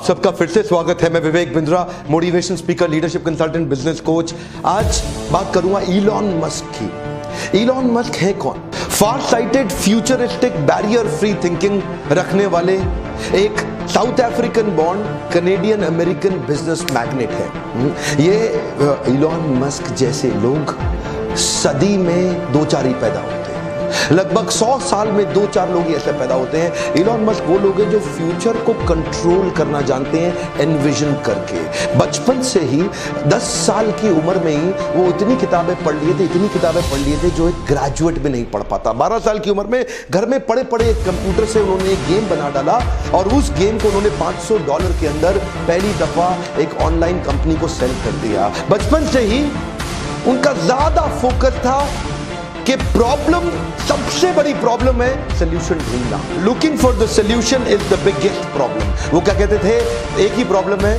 आप सबका फिर से स्वागत है। मैं Vivek Bindra, motivation speaker, leadership consultant, business coach. आज बात करूंगा इलॉन मस्क की। इलॉन मस्क है कौन? Far sighted, futuristic, barrier free thinking रखने वाले एक South African born Canadian American business magnate है। ये इलॉन मस्क जैसे लोग सदी में 2-4 ही पैदा होते हैं। लगभग 100 साल में 2-4 लोग ही ऐसे पैदा होते हैं। इलॉन मस्क वो लोग हैं जो फ्यूचर को कंट्रोल करना जानते हैं, एनविजन करके। बचपन से ही 10 साल की उम्र में ही वो इतनी किताबें पढ़ लिए थे जो एक ग्रेजुएट भी नहीं पढ़ पाता। 12 साल की उम्र में घर में पड़े एक कंप्यूटर से उन्होंने एक गेम बना डाला और उस गेम को उन्होंने $500 के अंदर पहली दफा एक ऑनलाइन कंपनी को सेल कर दिया। बचपन से ही उनका ज्यादा फोकस था कि प्रॉब्लम, सबसे बड़ी प्रॉब्लम है सोल्यूशन ढूंढना। Looking for the solution is the biggest problem. वो क्या कहते थे? एक ही प्रॉब्लम है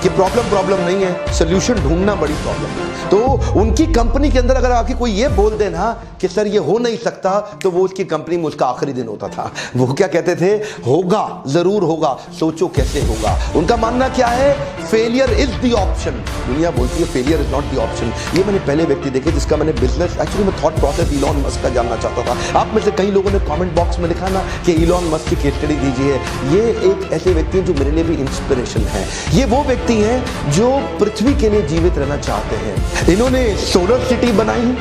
कि प्रॉब्लम नहीं है, सोल्यूशन ढूंढना बड़ी प्रॉब्लम है। तो उनकी कंपनी के अंदर अगर आके कोई ये बोल देना कि सर ये हो नहीं सकता, तो वो उसकी कंपनी में उसका आखिरी दिन होता था। वो क्या कहते थे? होगा, जरूर होगा, सोचो कैसे होगा। उनका मानना क्या है? Failure is the option. दुनिया बोलती है failure is not the option. ये मैंने पहले व्यक्ति देखे जिसका मैंने बिजनेस, एक्चुअली मैं थॉट प्रोसेस इलॉन मस्क का जानना चाहता था। आप में से कई लोगों ने कमेंट बॉक्स में लिखा ना कि इलॉन मस्क की केस स्टडी दीजिए। ये एक ऐसे व्यक्ति हैं जो मेरे लिए भी इंस्पिरेशन है। ये वो व्यक्ति हैं जो पृथ्वी के लिए जीवित रहना चाहते हैं। इन्होंने सोलर सिटी बनाई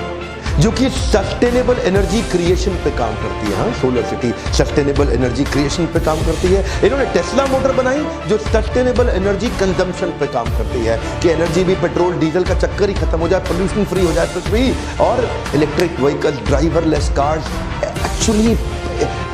जो कि सस्टेनेबल एनर्जी क्रिएशन पे काम करती है। हाँ, solar city sustainable energy creation पे काम करती है। इन्होंने टेस्ला मोटर बनाई जो सस्टेनेबल एनर्जी कंजम्पशन पे काम करती है कि एनर्जी भी पेट्रोल डीजल का चक्कर ही खत्म हो जाए, पोल्यूशन फ्री हो जाए पृथ्वी। और electric vehicle, driverless cars. Actually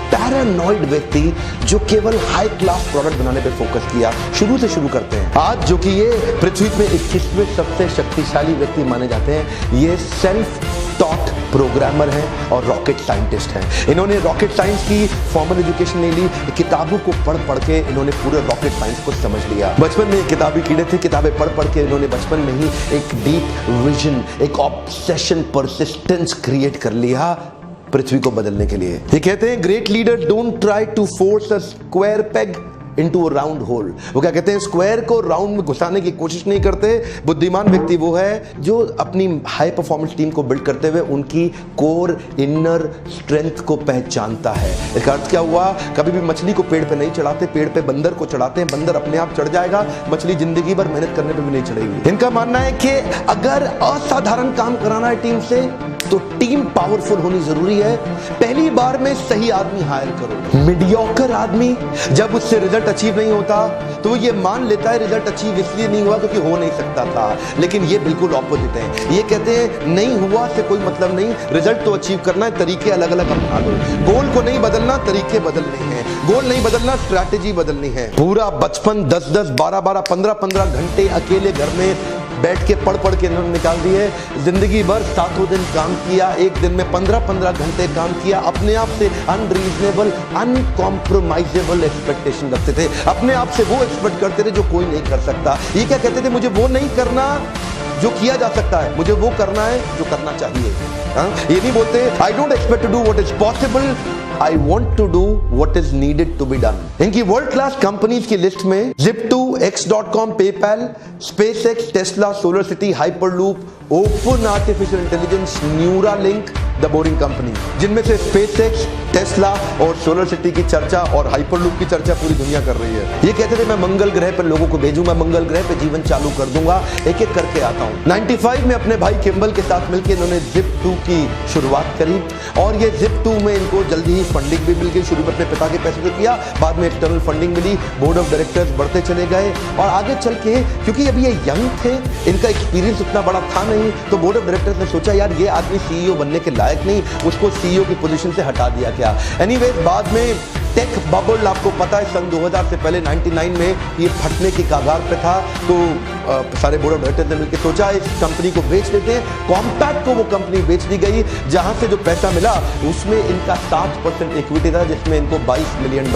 paranoid व्यक्ति जो केवल हाई क्लास प्रोडक्ट बनाने पे फोकस किया, शुरू से शुरू करते हैं। आज जो कि ये पृथ्वी पे 21वें सबसे शक्तिशाली व्यक्ति माने जाते हैं, ये सेल्फ टॉट प्रोग्रामर हैं और रॉकेट साइंटिस्ट हैं। इन्होंने रॉकेट साइंस की फॉर्मल एजुकेशन नहीं ली, किताबों को पढ़ के इन्होंने पूरे रॉकेट साइंस को समझ लिया। बचपन में किताबी कीड़े थे, किताबें पढ़ के इन्होंने बचपन में ही एक डीप विजन, एक ऑब्सेशन, परसिस्टेंस क्रिएट कर लिया पृथ्वी को बदलने के लिए। ये कहते हैं great leader don't try to force a square peg into a round hole. वो क्या कहते हैं? स्क्वायर को राउंड में घुसाने की कोशिश नहीं करते। बुद्धिमान व्यक्ति वो है जो अपनी हाई परफॉर्मेंस टीम को बिल्ड करते हुए उनकी कोर इनर स्ट्रेंथ को पहचानता है। इसका अर्थ क्या हुआ? कभी भी मछली को पेड़ पे नहीं चढ़ाते, पेड़ पे बंदर को चढ़ाते हैं। बंदर अपने आप चढ़ जाएगा, मछली जिंदगी भर मेहनत करने पे भी नहीं चढ़ेगी। इनका मानना है कि अगर असाधारण काम कराना है टीम से तो टीम पावरफुल होनी जरूरी है। पहली बार में सही आदमी हायर करो। मीडियोकर आदमी जब उससे रिजल्ट अचीव नहीं होता तो वो ये मान लेता है रिजल्ट अचीव इसलिए नहीं हुआ क्योंकि हो नहीं सकता था। लेकिन ये बिल्कुल ऑपोजिट है। ये कहते हैं नहीं हुआ से कोई मतलब नहीं, रिजल्ट तो अचीव करना है, तरीके अलग अलग अपना लो। गोल को नहीं बदलना, तरीके बदलने हैं। गोल नहीं बदलना, स्ट्रैटेजी बदलनी है। पूरा बचपन 10-10, 12-12, 15-15 घंटे अकेले घर में बैठ के पढ़ के इन्होंने निकाल दिए। जिंदगी भर 7 दिन काम किया, एक दिन में 15-15 घंटे काम किया। अपने आप से अनरीजनेबल, अनकॉम्प्रोमाइजेबल एक्सपेक्टेशन रखते थे। अपने आप से वो एक्सपेक्ट करते थे जो कोई नहीं कर सकता। ये क्या कहते थे? मुझे वो नहीं करना जो किया जा सकता है, मुझे वो करना है जो करना चाहिए। हाँ? ये नहीं बोलते I don't expect to do what is possible, I want to do what is needed to be done। इनकी वर्ल्ड क्लास कंपनीज की लिस्ट में Zip2, X.com, PayPal, SpaceX, Tesla, solar city, hyperloop, open artificial intelligence, Neuralink, the boring company, जिनमें से SpaceX, Tesla और solar city की चर्चा और hyperloop की चर्चा पूरी दुनिया कर रही है। ये कहते थे मैं मंगल ग्रह पर लोगों को भेजूंगा, मंगल ग्रह पे जीवन चालू कर दूंगा, एक एक करके आता हूं। 95 में अपने भाई किम्बल के साथ मिलकर इन्होंने Zip2 की शुरुआत करी और ये Zip2 में इनको जल्दी ही फंडिंग भी मिल गई। शुरू में अपने पिता के पैसे से किया, बाद में एक्सटर्नल फंडिंग मिली, बोर्ड ऑफ डायरेक्टर्स बढ़ते चले गए और आगे चल के क्योंकि अभी ये यंग थे, इनका एक्सपीरियंस उतना बड़ा था नहीं, तो बोर्ड ऑफ डायरेक्टर्स ने सोचा यार ये आदमी सीईओ बनने के लायक नहीं, उसको सीईओ की पोजीशन से हटा दिया गया। एनीवेज बाद में टेक बबल, आपको पता है सन 2000 से पहले 99 में ये फटने की कगार पे था, तो सारे बोर्ड ऑफ डायरेक्टर्स ने मिलकर सोचा इस कंपनी को बेच देते हैं। कॉम्पैक्ट को वो कंपनी बेच दी गई, जहां से जो पैसा मिला उसमें इनका 60% इक्विटी था, जिसमें इनको $22 मिलियन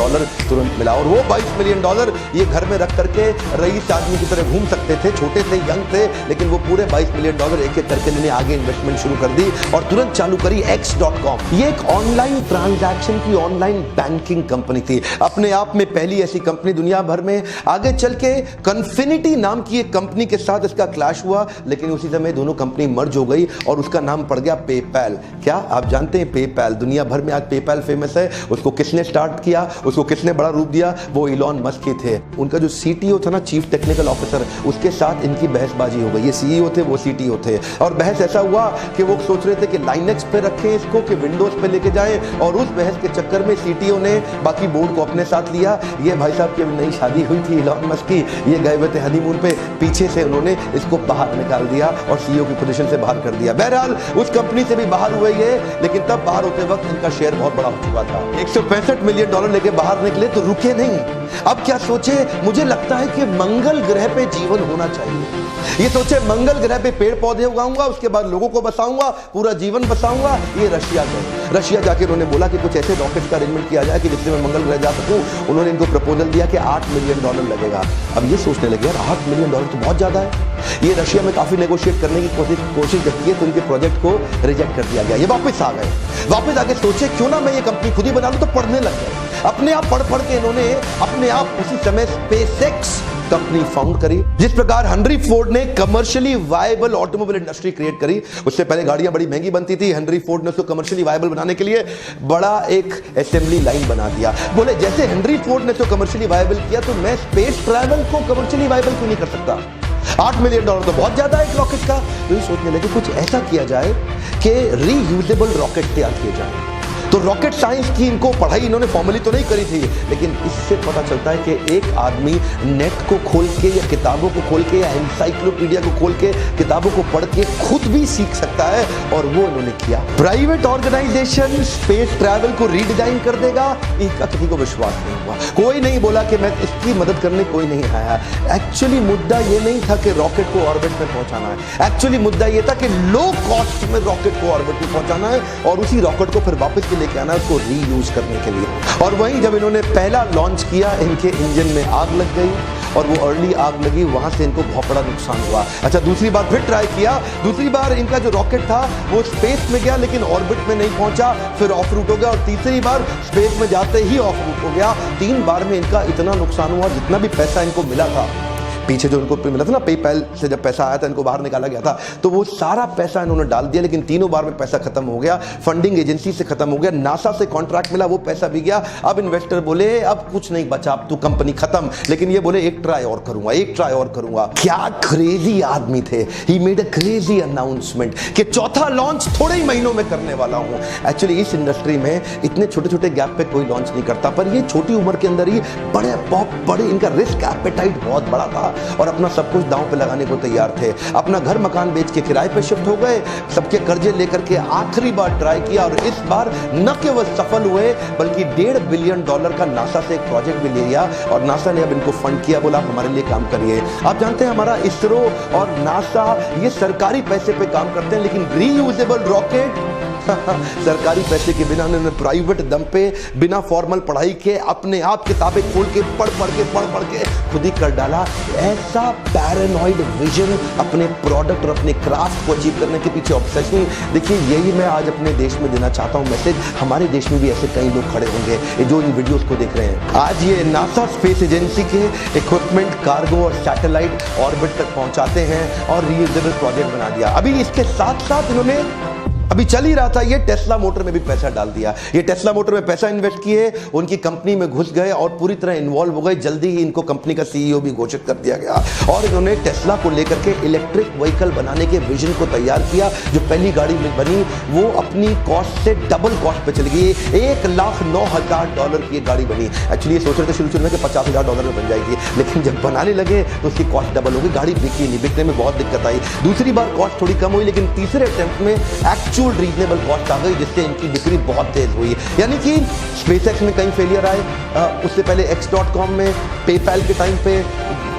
तुरंत मिला। और वो $22 मिलियन ये घर में रख करके रईस आदमी की तरह घूम सकते थे, छोटे थे, यंग थे, लेकिन वो पूरे $22 मिलियन एक एक करके इन्होंने आगे इन्वेस्टमेंट शुरू कर दी और तुरंत चालू करी X.com। ये एक ऑनलाइन ट्रांजैक्शन की ऑनलाइन बैंकिंग कंपनी थी, अपने आप में पहली ऐसी कंपनी दुनिया भर में। आगे चल के कन्फिनिटी नाम की एक कंपनी के साथ इसका क्लैश हुआ, लेकिन उसी समय दोनों कंपनी मर्ज हो गई और उसका नाम पड़ गया पेपैल। क्या आप जानते हैं पेपैल? दुनिया भर में आज पेपैल फेमस है। उसको किसने स्टार्ट किया, उसको किसने बड़ा रूप दिया? वो इलॉन मस्क ही थे। उनका जो सीटीओ था ना, चीफ टेक्निकल ऑफिसर, उसके साथ इनकी बहसबाजी हो गई। ये सीईओ थे, वो सीटीओ थे, और बहस ऐसा हुआ कि वो सोच रहे थे कि लाइनेक्स पे रखें इसको कि विंडोज पे लेके जाएं, और उस बहस के चक्कर में सीटीओ ने बाकी बोर्ड को अपने साथ लिया। ये भाई साहब की नई शादी हुई थी इलॉन मस्क की, ये गए हुए थे हनीमून पे, पीछे से उन्होंने इसको बाहर निकाल दिया और सीईओ की पोजीशन से बाहर कर दिया। बहरहाल उस कंपनी से भी बाहर हुए ये, लेकिन तब बाहर होते वक्त इनका शेयर बहुत बड़ा हो चुका था। $165 मिलियन लेके बाहर निकले तो रुके नहीं। अब क्या सोचे? मुझे लगता है कि मंगल ग्रह पे जीवन होना चाहिए। ये सोचे मंगल ग्रह पे पेड़ पौधे उगाऊंगा, उसके बाद लोगों को बसाऊंगा, पूरा जीवन बसाऊंगा। ये रशिया गए, रशिया जाके उन्होंने बोला कि कुछ ऐसे रॉकेट का अरेंजमेंट किया जाए कि जिससे मैं मंगल ग्रह जा सकूं। उन्होंने इनको प्रपोजल दिया कि $8 मिलियन लगेगा। अब ये सोचने लगे, यार $8 मिलियन तो बहुत ज्यादा है। ये रशिया में काफी नेगोशिएट करने की कोशिश जब की तो उनके प्रोजेक्ट को रिजेक्ट कर दिया गया। ये वापस आ गए, वापस आके सोचे क्यों ना मैं ये कंपनी खुद ही बना लूं, तो पढ़ने लग गए। अपने आप पढ़ पढ़ के इन्होंने अपने आप उसी समय स्पेसएक्स कंपनी फाउंड करी। जिस प्रकार हेनरी फोर्ड ने commercially viable automobile industry create करी, उससे पहले गाड़ियां बड़ी महंगी बनती थी। हेनरी फोर्ड ने उसको कमर्शियली वायबल बनाने के लिए बड़ा एक असेंबली लाइन बना दिया। बोले जैसे हेनरी फोर्ड ने उसको कमर्शियली वायबल किया, तो मैं स्पेस ट्रैवल को कमर्शियली वायबल क्यों नहीं कर सकता? $8 मिलियन तो बहुत ज्यादा है एक रॉकेट का। तो ये सोचने लगे कुछ ऐसा किया जाए कि रीयूजेबल रॉकेट तैयार किए जाए। तो रॉकेट साइंस की इनको पढ़ाई इन्होंने फॉर्मली तो नहीं करी थी, लेकिन इससे पता चलता है कि एक आदमी नेट को खोल के या किताबों को खोल के या एनसाइक्लोपीडिया को खोल के किताबों को पढ़ के खुद भी सीख सकता है, और वो इन्होंने किया। प्राइवेट ऑर्गेनाइजेशन स्पेस ट्रैवल को रीडिजाइन कर देगा, इसका किसी को विश्वास नहीं हुआ। कोई नहीं बोला कि मैं इसकी मदद करने, कोई नहीं आया। एक्चुअली मुद्दा ये नहीं था कि रॉकेट को ऑर्बिट में पहुंचाना है, एक्चुअली मुद्दा ये था कि लो कॉस्ट में रॉकेट को ऑर्बिट में पहुंचाना है और उसी रॉकेट को फिर वापस लेके आना, उसको रीयूज करने के लिए। और वहीं जब इन्होंने पहला लॉन्च किया, इनके इंजन में आग लग गई, और वो अर्ली आग लगी, वहां से इनको बहुत बड़ा नुकसान हुआ। अच्छा, दूसरी बार फिर ट्राई किया, दूसरी बार इनका जो रॉकेट था वो स्पेस में गया, लेकिन ऑर्बिट में नहीं पहुंचा, फिर ऑफ रूट हो गया, और तीसरी बार स्पेस में जाते ही ऑफ रूट हो गया। 3 बार में इनका इतना नुकसान हुआ, जितना भी पैसा इनको मिला था पीछे जो इनको मिला था ना, पेपैल से जब पैसा आया था, इनको बाहर निकाला गया था, तो वो सारा पैसा इन्होंने डाल दिया, लेकिन तीनों बार में पैसा खत्म हो गया। फंडिंग एजेंसी से खत्म हो गया, नासा से कॉन्ट्रैक्ट मिला, वो पैसा भी गया। अब इन्वेस्टर बोले अब कुछ नहीं बचा, अब तो कंपनी खत्म। लेकिन ये बोले एक ट्राई और करूंगा, एक ट्राई और करूंगा। क्या क्रेजी आदमी थे। He made a crazy announcement कि चौथा लॉन्च थोड़े ही महीनों में करने वाला हूं। एक्चुअली इस इंडस्ट्री में इतने छोटे छोटे गैप पे कोई लॉन्च नहीं करता, पर ये छोटी उम्र के अंदर ही बड़े इनका रिस्क एपेटाइट बहुत बड़ा था, और अपना सब कुछ दांव पे लगाने को तैयार थे। अपना घर मकान बेच के किराए पे शिफ्ट हो गए, सबके कर्जे लेकर के आखिरी बार ट्राई किया, और इस बार न केवल सफल हुए बल्कि $1.5 बिलियन का नासा से एक प्रोजेक्ट भी ले लिया, और नासा ने अब इनको फंड किया, बोला हमारे लिए काम करिए। आप जानते हैं हमारा इसरो और नासा ये सरकारी पैसे पे काम करते हैं, लेकिन रीयूजेबल रॉकेट सरकारी पैसे के बिना उन्होंने प्राइवेट दम पे बिना फॉर्मल पढ़ाई के अपने आप किताबें खोल के पढ़ पढ़ के खुद ही कर डाला। ऐसा पैरानॉइड विजन अपने प्रोडक्ट और अपने क्राफ्ट को अचीव करने के पीछे ऑब्सेशन। देखिए, यही मैं आज अपने देश में देना चाहता हूं मैसेज। हमारे देश में भी ऐसे कई लोग खड़े होंगे जो इन वीडियोस को देख रहे हैं। आज ये नासा स्पेस एजेंसी के इक्विपमेंट, कार्गो और सैटेलाइट ऑर्बिट तक पहुंचाते हैं और रीयूजेबल प्रोजेक्ट बना दिया। अभी इसके साथ साथ इन्होंने अभी चल ही रहा था, ये टेस्ला मोटर में भी पैसा डाल दिया। ये टेस्ला मोटर में पैसा इन्वेस्ट किए, उनकी कंपनी में घुस गए और पूरी तरह इन्वॉल्व हो गए। जल्दी ही इनको कंपनी का सीईओ भी घोषित कर दिया गया, और इन्होंने टेस्ला को लेकर के इलेक्ट्रिक व्हीकल बनाने के विजन को तैयार किया। जो पहली गाड़ी बनी वो अपनी कॉस्ट से डबल कॉस्ट पे चली गई। $1,09,000 की गाड़ी बनी। एक्चुअली ये सोच रहे थे शुरू में कि $50,000 में बन जाएगी, लेकिन जब बनाने लगे तो उसकी कॉस्ट डबल हो गई। गाड़ी बिकी नहीं, बिकने में बहुत दिक्कत आई। दूसरी बार कॉस्ट थोड़ी कम हुई, लेकिन तीसरे अटेम्प्ट में एक्चुअल रीजनेबल कॉस्ट आ गई, जिससे इनकी बिक्री बहुत तेज हुई। यानी कि स्पेसएक्स में कई फेलियर आए, उससे पहले x.com में पेपैल के टाइम पे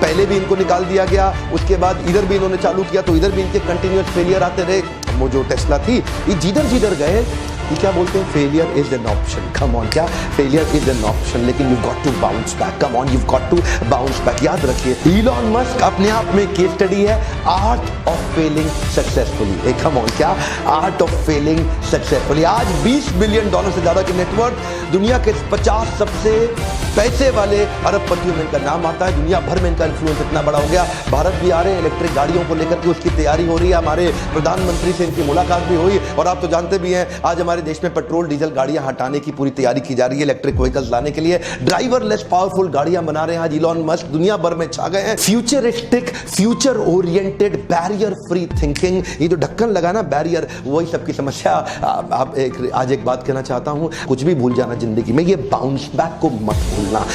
पहले भी इनको निकाल दिया गया। उसके बाद इधर भी इन्होंने चालू किया तो इधर भी इनके कंटिन्यूअस फेलियर आते रहे। वो जो टेस्ला थी ये जिधर गए ये क्या बोलते हैं, failure is an option. Come on, क्या फेलियर इज एन ऑप्शन, लेकिन you got to bounce back. Come on, you got to bounce back. याद रखिए, इलॉन मस्क अपने आप में केस स्टडी है, art of failing successfully. Come on, क्या art of failing successfully. आज $20 बिलियन से ज्यादा की नेटवर्थ, दुनिया के 50 सबसे पैसे वाले अरबपतियों में इनका नाम आता है। दुनिया भर में इनका इन्फ्लुएंस इतना बड़ा हो गया, भारत भी आ रहे हैं इलेक्ट्रिक गाड़ियों को लेकर के, उसकी तैयारी हो रही है। हमारे प्रधानमंत्री से इनकी मुलाकात भी हुई, और आप तो जानते भी हैं आज हमारे देश में पेट्रोल डीजल गाड़ियां हटाने की पूरी तैयारी की जा रही है, इलेक्ट्रिक व्हीकल्स लाने के लिए ड्राइवरलेस पावरफुल गाड़ियां बना रहे हैं आज इलॉन मस्क, दुनिया भर में छा गए हैं। Futuristic, future oriented, barrier free thinking, ये जो ढक्कन लगा ना बैरियर, वही सबकी समस्या। आज एक बात कहना चाहता हूं, कुछ भी भूल जाना जिंदगी में, ये बाउंस बैक को मत भूलना।